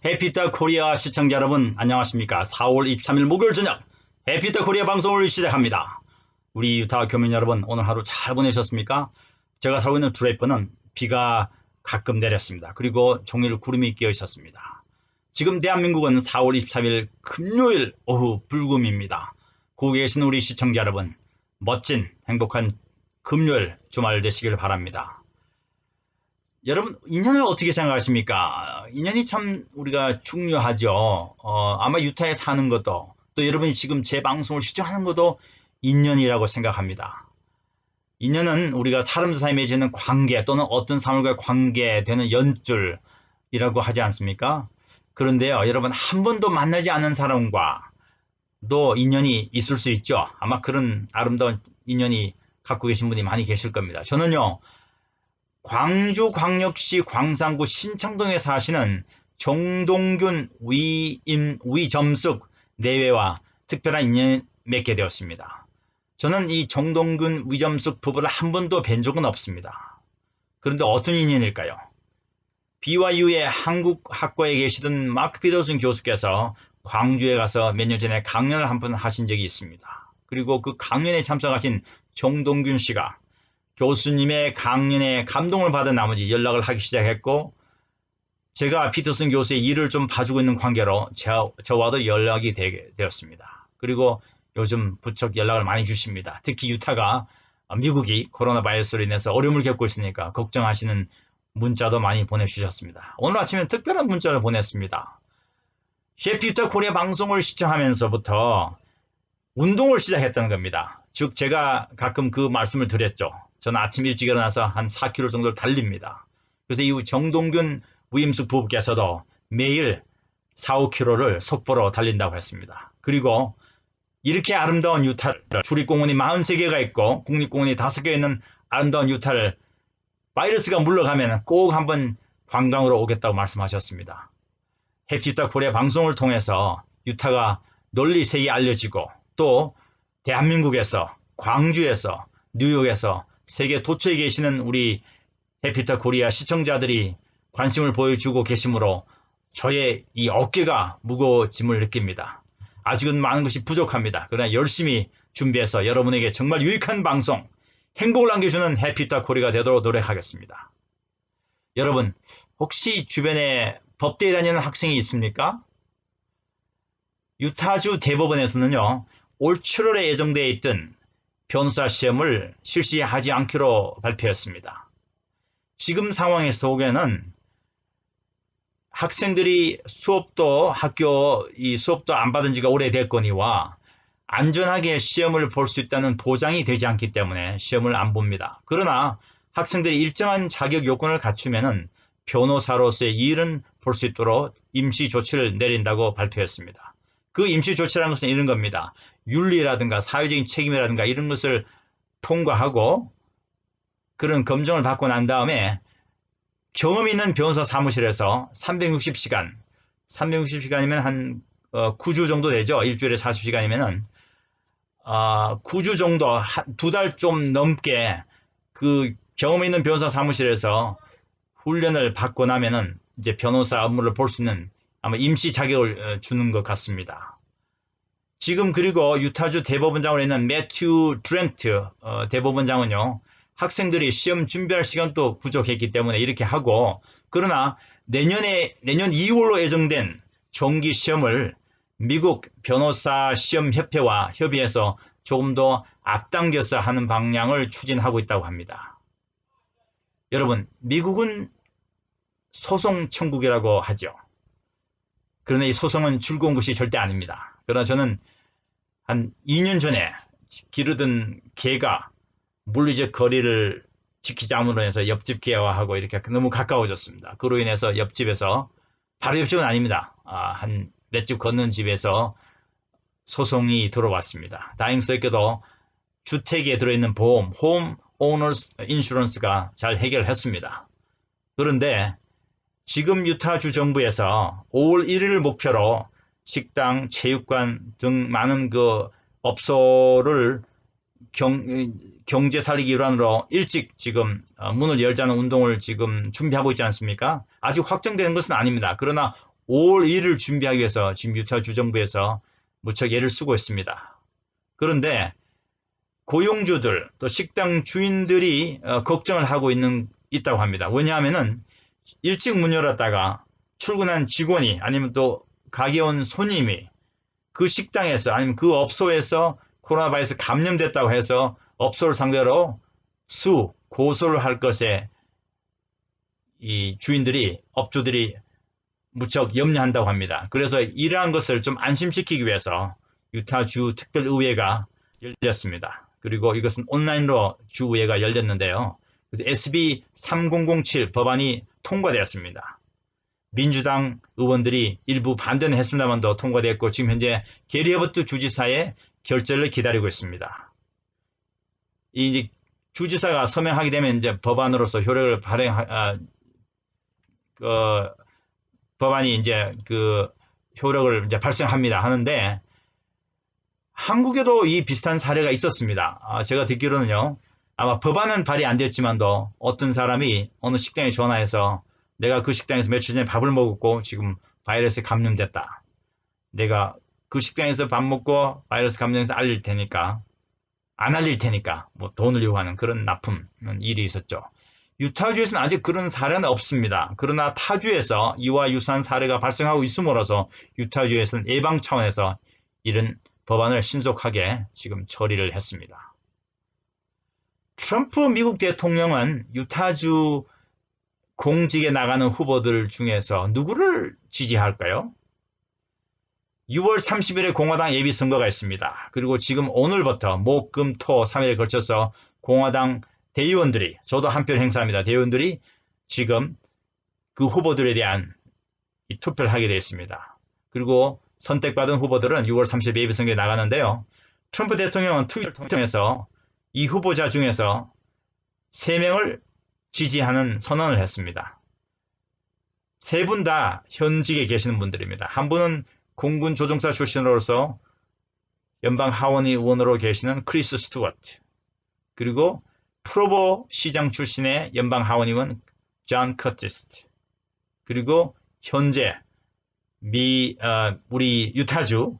해피타 코리아 시청자 여러분 안녕하십니까. 4월 23일 목요일 저녁 해피타 코리아 방송을 시작합니다. 우리 유타 교민 여러분 오늘 하루 잘 보내셨습니까? 제가 살고 있는 드레이퍼는 비가 가끔 내렸습니다. 그리고 종일 구름이 끼어 있었습니다. 지금 대한민국은 4월 23일 금요일 오후 불금입니다. 거기 계신 우리 시청자 여러분 멋진 행복한 금요일 주말 되시길 바랍니다. 여러분 인연을 어떻게 생각하십니까? 인연이 참 우리가 중요하죠. 아마 유타에 사는 것도 또 여러분이 지금 제 방송을 시청하는 것도 인연이라고 생각합니다. 인연은 우리가 사람 사이에 맺는 관계 또는 어떤 사람과 관계되는 연줄이라고 하지 않습니까? 그런데요 여러분 한 번도 만나지 않은 사람과도 인연이 있을 수 있죠. 아마 그런 아름다운 인연이 갖고 계신 분이 많이 계실 겁니다. 저는요 광주광역시 광산구 신창동에 사시는 정동균 위점숙 내외와 특별한 인연을 맺게 되었습니다. 저는 이 정동균 위점숙 부부를 한 번도 뵌 적은 없습니다. 그런데 어떤 인연일까요? BYU의 한국학과에 계시던 마크 피더슨 교수께서 광주에 가서 몇 년 전에 강연을 한 번 하신 적이 있습니다. 그리고 그 강연에 참석하신 정동균 씨가 교수님의 강연에 감동을 받은 나머지 연락을 하기 시작했고 제가 피터슨 교수의 일을 좀 봐주고 있는 관계로 저와도 연락이 되었습니다. 그리고 요즘 부쩍 연락을 많이 주십니다. 특히 유타가 미국이 코로나 바이러스로 인해서 어려움을 겪고 있으니까 걱정하시는 문자도 많이 보내주셨습니다. 오늘 아침에 특별한 문자를 보냈습니다. 셰프 유타 코리아 방송을 시청하면서부터 운동을 시작했다는 겁니다. 즉 제가 가끔 그 말씀을 드렸죠. 저는 아침 일찍 일어나서 한 4km 정도를 달립니다. 그래서 이후 정동균 위임숙 부부께서도 매일 4, 5km를 속보로 달린다고 했습니다. 그리고 이렇게 아름다운 유타를 주립공원이 43개가 있고 국립공원이 5개 있는 아름다운 유타를 바이러스가 물러가면 꼭 한번 관광으로 오겠다고 말씀하셨습니다. 해피유타 코리아 방송을 통해서 유타가 널리 세계에 알려지고 또 대한민국에서 광주에서 뉴욕에서 세계 도처에 계시는 우리 해피타 코리아 시청자들이 관심을 보여주고 계시므로 저의 이 어깨가 무거워짐을 느낍니다. 아직은 많은 것이 부족합니다. 그러나 열심히 준비해서 여러분에게 정말 유익한 방송, 행복을 안겨주는 해피타 코리아가 되도록 노력하겠습니다. 여러분 혹시 주변에 법대에 다니는 학생이 있습니까? 유타주 대법원에서는요 올 7월에 예정되어 있던 변호사 시험을 실시하지 않기로 발표했습니다. 지금 상황의 속에는 학생들이 수업도 안 받은 지가 오래됐거니와 안전하게 시험을 볼 수 있다는 보장이 되지 않기 때문에 시험을 안 봅니다. 그러나 학생들이 일정한 자격 요건을 갖추면 변호사로서의 일은 볼 수 있도록 임시 조치를 내린다고 발표했습니다. 그 임시 조치라는 것은 이런 겁니다. 윤리라든가 사회적인 책임이라든가 이런 것을 통과하고 그런 검증을 받고 난 다음에 경험 있는 변호사 사무실에서 360시간이면 한 9주 정도 되죠. 일주일에 40시간이면은 9주 정도, 2달 좀 넘게 그 경험 있는 변호사 사무실에서 훈련을 받고 나면은 이제 변호사 업무를 볼 수 있는 아마 임시 자격을 주는 것 같습니다. 지금 그리고 유타주 대법원장으로 있는 매튜 드렌트 대법원장은요. 학생들이 시험 준비할 시간도 부족했기 때문에 이렇게 하고 그러나 내년 2월로 예정된 정기 시험을 미국 변호사 시험 협회와 협의해서 조금 더 앞당겨서 하는 방향을 추진하고 있다고 합니다. 여러분 미국은 소송 천국이라고 하죠. 그러나 이 소송은 즐거운 것이 절대 아닙니다. 그러나 저는 한 2년 전에 기르던 개가 물리적 거리를 지키지 않음으로 해서 옆집 개와하고 이렇게 너무 가까워졌습니다. 그로 인해서 옆집에서 바로 옆집은 아닙니다. 한 몇 집 걷는 집에서 소송이 들어왔습니다. 다행스럽게도 주택에 들어있는 보험, 홈 오너스 인슈런스가 잘 해결했습니다. 그런데 지금 유타주 정부에서 5월 1일을 목표로 식당, 체육관 등 많은 그 업소를 경제 살리기 일환으로 일찍 지금 문을 열자는 운동을 지금 준비하고 있지 않습니까? 아직 확정되는 것은 아닙니다. 그러나 5월 1일을 준비하기 위해서 지금 유타 주정부에서 무척 애를 쓰고 있습니다. 그런데 고용주들 또 식당 주인들이 걱정을 하고 있다고 합니다. 왜냐하면은 일찍 문 열었다가 출근한 직원이 아니면 또 가게 온 손님이 그 식당에서 아니면 그 업소에서 코로나 바이러스 감염됐다고 해서 업소를 상대로 고소를 할 것에 이 주인들이 업주들이 무척 염려한다고 합니다. 그래서 이러한 것을 좀 안심시키기 위해서 유타주 특별의회가 열렸습니다. 그리고 이것은 온라인으로 주의회가 열렸는데요. 그래서 SB 3007 법안이 통과되었습니다. 민주당 의원들이 일부 반대는 했습니다만도 통과됐고 지금 현재 게리 어버트 주지사의 결재를 기다리고 있습니다. 이 주지사가 서명하게 되면 이제 법안으로서 효력을 법안이 이제 효력을 이제 발생합니다. 하는데 한국에도 이 비슷한 사례가 있었습니다. 제가 듣기로는요. 아마 법안은 발의 안 됐지만도 어떤 사람이 어느 식당에 전화해서 내가 그 식당에서 며칠 전에 밥을 먹었고 지금 바이러스에 감염됐다. 내가 그 식당에서 밥 먹고 바이러스 감염돼서 알릴 테니까 안 알릴 테니까 뭐 돈을 요구하는 그런 나쁜 일이 있었죠. 유타주에서는 아직 그런 사례는 없습니다. 그러나 타주에서 이와 유사한 사례가 발생하고 있음으로써 유타주에서는 예방 차원에서 이런 법안을 신속하게 지금 처리를 했습니다. 트럼프 미국 대통령은 유타주 공직에 나가는 후보들 중에서 누구를 지지할까요? 6월 30일에 공화당 예비선거가 있습니다. 그리고 지금 오늘부터 목, 금, 토 3일에 걸쳐서 공화당 대의원들이, 저도 한 표 행사합니다. 대의원들이 지금 그 후보들에 대한 투표를 하게 되어 있습니다. 그리고 선택받은 후보들은 6월 30일 예비선거에 나가는데요. 트럼프 대통령은 트위터를 통해서 이 후보자 중에서 3명을 지지하는 선언을 했습니다. 3분 다 현직에 계시는 분들입니다. 한 분은 공군 조종사 출신으로서 연방 하원의 의원으로 계시는 크리스 스튜어트, 그리고 프로보 시장 출신의 연방 하원 의원 존 커티스, 그리고 현재 우리 유타주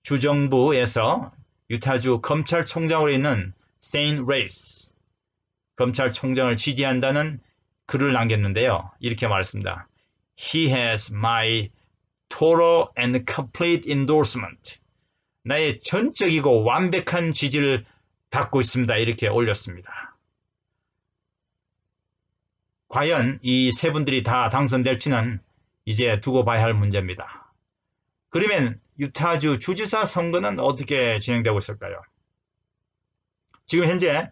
주정부에서 유타주 검찰총장으로 있는 세인 레이스 검찰총장을 지지한다는 글을 남겼는데요. 이렇게 말했습니다. He has my total and complete endorsement. 나의 전적이고 완벽한 지지를 받고 있습니다. 이렇게 올렸습니다. 과연 이 3분들이 다 당선될지는 이제 두고 봐야 할 문제입니다. 그러면 유타주 주지사 선거는 어떻게 진행되고 있을까요? 지금 현재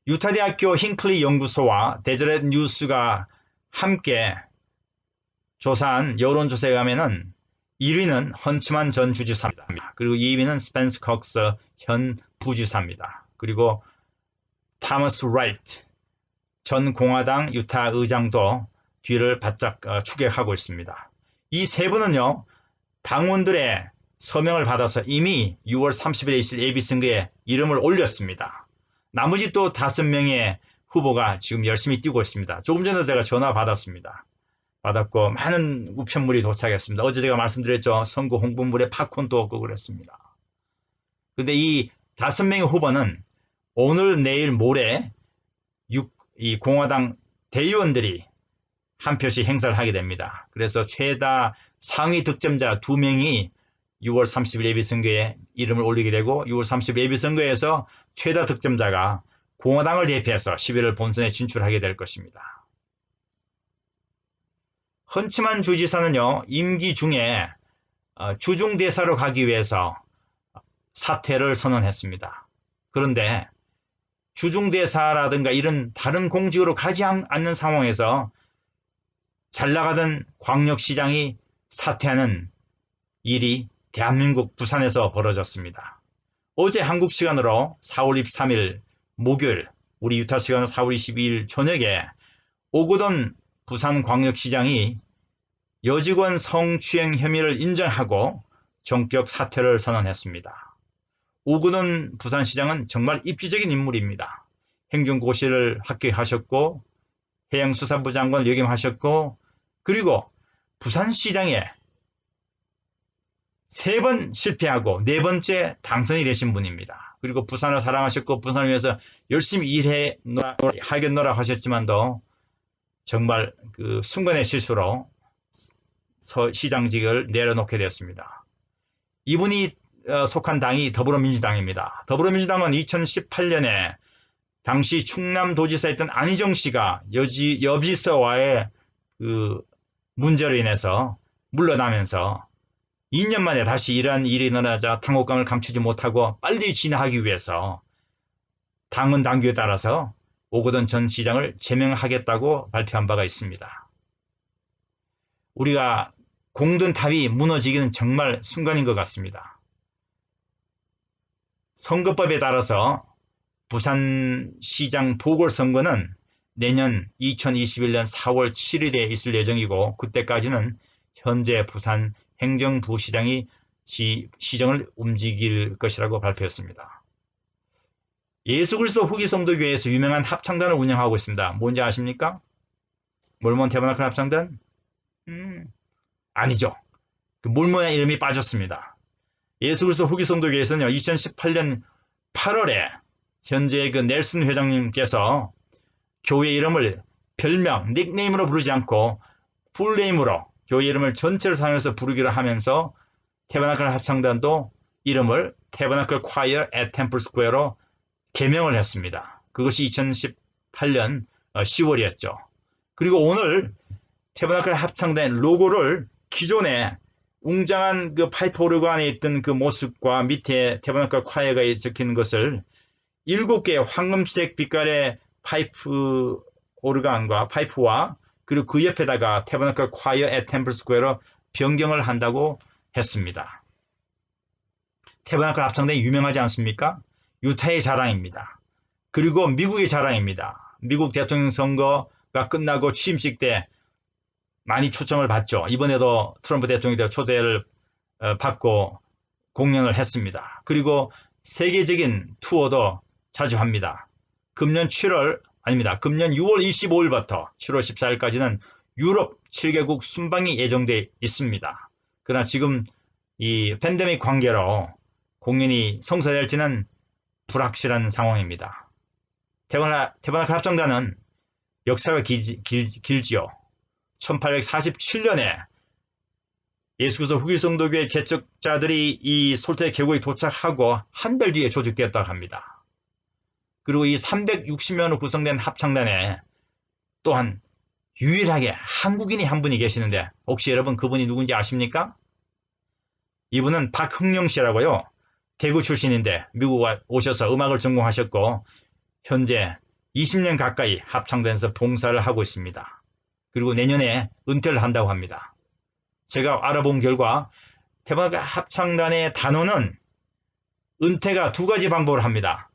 유타대학교 힌클리 연구소와 데저렛 뉴스가 함께 조사한 여론조사에 가면은 1위는 헌츠만 전 주지사입니다. 그리고 2위는 스펜스 컥스 현 부지사입니다. 그리고 타머스 라이트 전 공화당 유타 의장도 뒤를 바짝 추격하고 있습니다. 이 3분은요, 당원들의 서명을 받아서 이미 6월 30일에 있을 예비선거에 이름을 올렸습니다. 나머지 또 5명의 후보가 지금 열심히 뛰고 있습니다. 조금 전에도 제가 전화 받았고 많은 우편물이 도착했습니다. 어제 제가 말씀드렸죠. 선거 홍보물에 팝콘도 얻고 그랬습니다. 근데 이 5명의 후보는 오늘, 내일, 모레 이 공화당 대의원들이 한 표씩 행사를 하게 됩니다. 그래서 최다 상위 득점자 2명이 6월 30일 예비선거에 이름을 올리게 되고 6월 30일 예비선거에서 최다 득점자가 공화당을 대표해서 11월 본선에 진출하게 될 것입니다. 헌츠만 주지사는요, 임기 중에 주중대사로 가기 위해서 사퇴를 선언했습니다. 그런데 주중대사라든가 이런 다른 공직으로 가지 않는 상황에서 잘 나가던 광역시장이 사퇴하는 일이 대한민국 부산에서 벌어졌습니다. 어제 한국 시간으로 4월 23일 목요일, 우리 유타 시간으로 4월 22일 저녁에 오거돈 부산광역시장이 여직원 성추행 혐의를 인정하고 전격 사퇴를 선언했습니다. 오거돈 부산시장은 정말 입지적인 인물입니다. 행정고시를 합격하셨고 해양수산부 장관을 역임하셨고 그리고 부산시장에 3번 실패하고 4번째 당선이 되신 분입니다. 그리고 부산을 사랑하셨고 부산을 위해서 열심히 하겠노라 하셨지만도 정말 그 순간의 실수로 시장직을 내려놓게 되었습니다. 이분이 속한 당이 더불어민주당입니다. 더불어민주당은 2018년에 당시 충남도지사였던 안희정 씨가 여비서와의 그 문제로 인해서 물러나면서 2년 만에 다시 이러한 일이 일어나자 당혹감을 감추지 못하고 빨리 진화하기 위해서 당헌 당규에 따라서 오거돈 전 시장을 제명하겠다고 발표한 바가 있습니다. 우리가 공든 탑이 무너지기는 정말 순간인 것 같습니다. 선거법에 따라서 부산시장 보궐선거는 내년 2021년 4월 7일에 있을 예정이고 그때까지는 현재 부산 행정부시장이 시정을 움직일 것이라고 발표했습니다. 예수그리스도 후기성도교회에서 유명한 합창단을 운영하고 있습니다. 뭔지 아십니까? 몰몬 태버나클 합창단? 아니죠. 그 몰몬의 이름이 빠졌습니다. 예수그리스도 후기성도교회에서는요, 2018년 8월에 현재 그 넬슨 회장님께서 교회 이름을 별명, 닉네임으로 부르지 않고 풀네임으로 교회 이름을 전체를 사용해서 부르기로 하면서 태버나클 합창단도 이름을 태버나클 콰이어 앳 템플 스퀘어로 개명을 했습니다. 그것이 2018년 10월이었죠. 그리고 오늘 태버나클 합창단의 로고를 기존에 웅장한 그 파이프 오르간에 있던 그 모습과 밑에 태버나클 콰이어가 적힌 것을 7개의 황금색 빛깔의 파이프 오르간과 파이프와 그리고 그 옆에다가 태버나클 콰이어 앳 템플 스퀘어로 변경을 한다고 했습니다. 태버나클 합창단이 유명하지 않습니까? 유타의 자랑입니다. 그리고 미국의 자랑입니다. 미국 대통령 선거가 끝나고 취임식 때 많이 초청을 받죠. 이번에도 트럼프 대통령이 초대를 받고 공연을 했습니다. 그리고 세계적인 투어도 자주 합니다. 금년 6월 25일부터 7월 14일까지는 유럽 7개국 순방이 예정되어 있습니다. 그러나 지금 이 팬데믹 관계로 공연이 성사될지는 불확실한 상황입니다. 태버나클 합창단은 역사가 길지요. 1847년에 예수그리스도 후기성도교회 개척자들이 이 솔트레이크 계곡에 도착하고 한 달 뒤에 조직되었다고 합니다. 그리고 이 360명으로 구성된 합창단에 또한 유일하게 한국인이 한 분이 계시는데 혹시 여러분 그분이 누군지 아십니까? 이분은 박흥영 씨라고요. 대구 출신인데 미국 오셔서 음악을 전공하셨고 현재 20년 가까이 합창단에서 봉사를 하고 있습니다. 그리고 내년에 은퇴를 한다고 합니다. 제가 알아본 결과 태버나클 합창단의 단원은 은퇴가 2가지 방법을 합니다.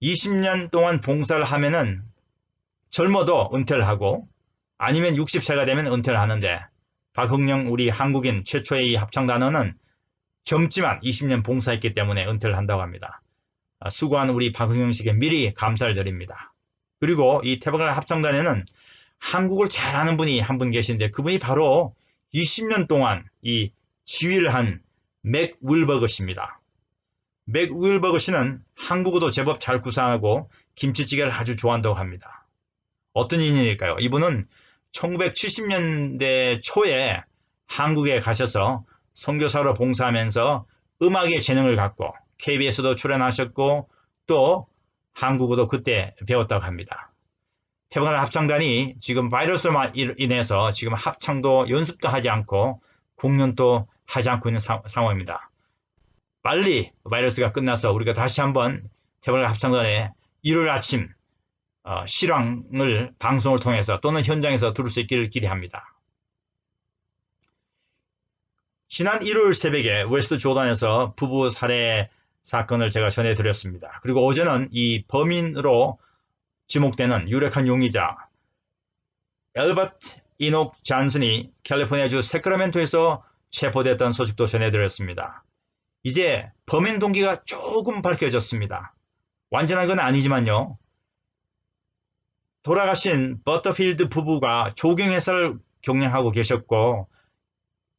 20년 동안 봉사를 하면은 젊어도 은퇴를 하고 아니면 60세가 되면 은퇴를 하는데 박흥영 우리 한국인 최초의 이 합창단원은 젊지만 20년 봉사했기 때문에 은퇴를 한다고 합니다. 수고한 우리 박흥영 씨에게 미리 감사를 드립니다. 그리고 이 태버나클 합창단에는 한국을 잘 아는 분이 한 분 계신데 그분이 바로 20년 동안 이 지휘를 한 맥 윌버그 씨입니다. 맥 윌버그 씨는 한국어도 제법 잘 구사하고 김치찌개를 아주 좋아한다고 합니다. 어떤 인연일까요? 이분은 1970년대 초에 한국에 가셔서 선교사로 봉사하면서 음악의 재능을 갖고 KBS도 출연하셨고 또 한국어도 그때 배웠다고 합니다. 태버나클 합창단이 지금 바이러스로 인해서 지금 합창도 연습도 하지 않고 공연도 하지 않고 있는 상황입니다. 빨리 바이러스가 끝나서 우리가 다시 한번 태버나클 합창단의 일요일 아침 실황을 방송을 통해서 또는 현장에서 들을 수 있기를 기대합니다. 지난 일요일 새벽에 웨스트 조던에서 부부 살해 사건을 제가 전해드렸습니다. 그리고 어제는 이 범인으로 지목되는 유력한 용의자 엘버트 이녹 잔슨이 캘리포니아주 세크라멘토에서 체포됐다는 소식도 전해드렸습니다. 이제 범행 동기가 조금 밝혀졌습니다. 완전한 건 아니지만요. 돌아가신 버터필드 부부가 조경회사를 경영하고 계셨고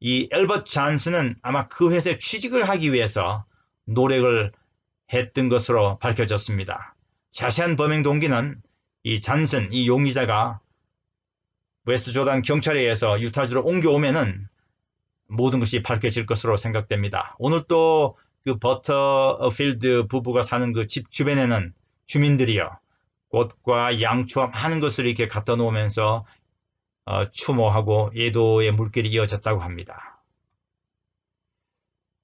이 엘버트 잔슨은 아마 그 회사에 취직을 하기 위해서 노력을 했던 것으로 밝혀졌습니다. 자세한 범행 동기는 이 잔슨, 이 용의자가 웨스트 조단 경찰에 의해서 유타주로 옮겨오면은 모든 것이 밝혀질 것으로 생각됩니다. 오늘 또 그 버터필드 부부가 사는 그 집 주변에는 주민들이요, 꽃과 양초와 많은 것을 이렇게 갖다 놓으면서 추모하고 예도의 물길이 이어졌다고 합니다.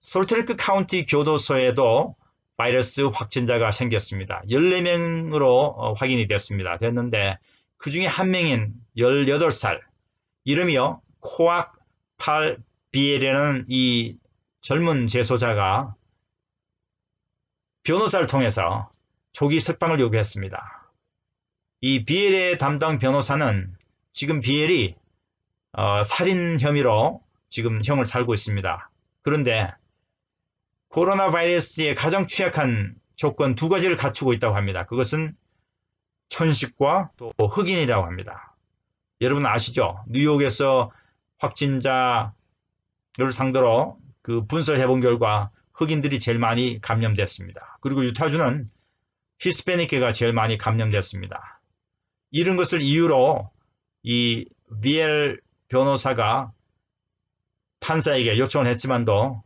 솔트레이크 카운티 교도소에도 바이러스 확진자가 생겼습니다. 14명으로 확인이 됐는데 그 중에 한 명인 18살, 이름이요 코악 팔 비엘이라는 이 젊은 재소자가 변호사를 통해서 조기 석방을 요구했습니다. 이 비엘의 담당 변호사는 지금 비엘이 살인 혐의로 지금 형을 살고 있습니다. 그런데 코로나 바이러스의 가장 취약한 조건 두 가지를 갖추고 있다고 합니다. 그것은 천식과 또 흑인이라고 합니다. 여러분 아시죠? 뉴욕에서 확진자를 상대로 그 분석해 본 결과 흑인들이 제일 많이 감염됐습니다. 그리고 유타주는 히스패닉계가 제일 많이 감염됐습니다. 이런 것을 이유로 이 비엘 변호사가 판사에게 요청을 했지만도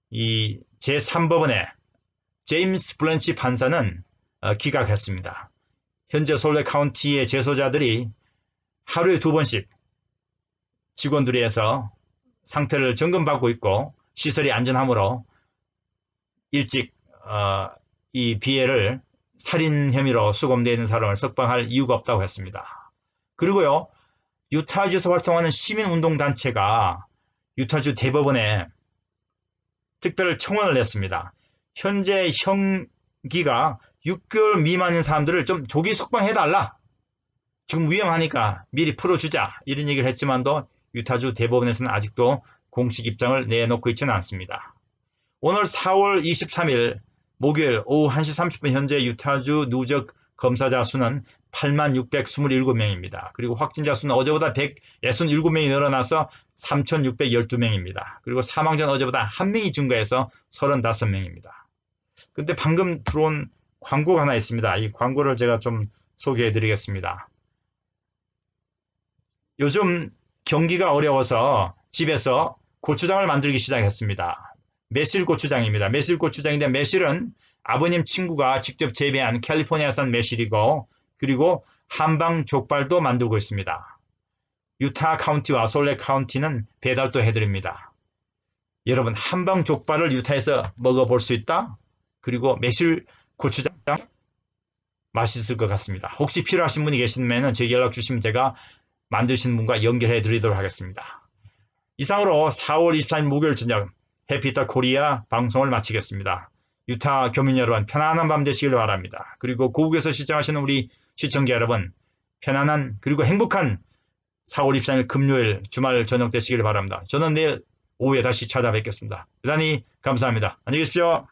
이 제3법원의 제임스 블런치 판사는 기각했습니다. 현재 솔레 카운티의 재소자들이 하루에 2번씩 직원들이 해서 상태를 점검받고 있고 시설이 안전하므로 일찍 이 비엘을 살인 혐의로 수감되어 있는 사람을 석방할 이유가 없다고 했습니다. 그리고요, 유타주에서 활동하는 시민운동단체가 유타주 대법원에 특별 청원을 냈습니다. 현재 형기가 6개월 미만인 사람들을 좀 조기 석방해달라. 지금 위험하니까 미리 풀어주자. 이런 얘기를 했지만도 유타주 대법원에서는 아직도 공식 입장을 내놓고 있지는 않습니다. 오늘 4월 23일 목요일 오후 1시 30분 현재 유타주 누적 검사자 수는 86,627명입니다. 그리고 확진자 수는 어제보다 167명이 늘어나서 3,612명입니다. 그리고 사망자는 어제보다 1명이 증가해서 35명입니다. 근데 방금 들어온 광고가 하나 있습니다. 이 광고를 제가 좀 소개해 드리겠습니다. 요즘 경기가 어려워서 집에서 고추장을 만들기 시작했습니다. 매실고추장입니다. 매실고추장인데 매실은 아버님 친구가 직접 재배한 캘리포니아산 매실이고, 그리고 한방 족발도 만들고 있습니다. 유타 카운티와 솔레 카운티는 배달도 해드립니다. 여러분, 한방 족발을 유타에서 먹어볼 수 있다? 그리고 매실 고추장 맛있을 것 같습니다. 혹시 필요하신 분이 계시면 저에게 연락 주시면 제가 만드신 분과 연결해 드리도록 하겠습니다. 이상으로 4월 24일 목요일 저녁 해피타 코리아 방송을 마치겠습니다. 유타 교민 여러분, 편안한 밤 되시길 바랍니다. 그리고 고국에서 시청하시는 우리 시청자 여러분, 편안한 그리고 행복한 4월 24일 금요일 주말 저녁 되시길 바랍니다. 저는 내일 오후에 다시 찾아뵙겠습니다. 대단히 감사합니다. 안녕히 계십시오.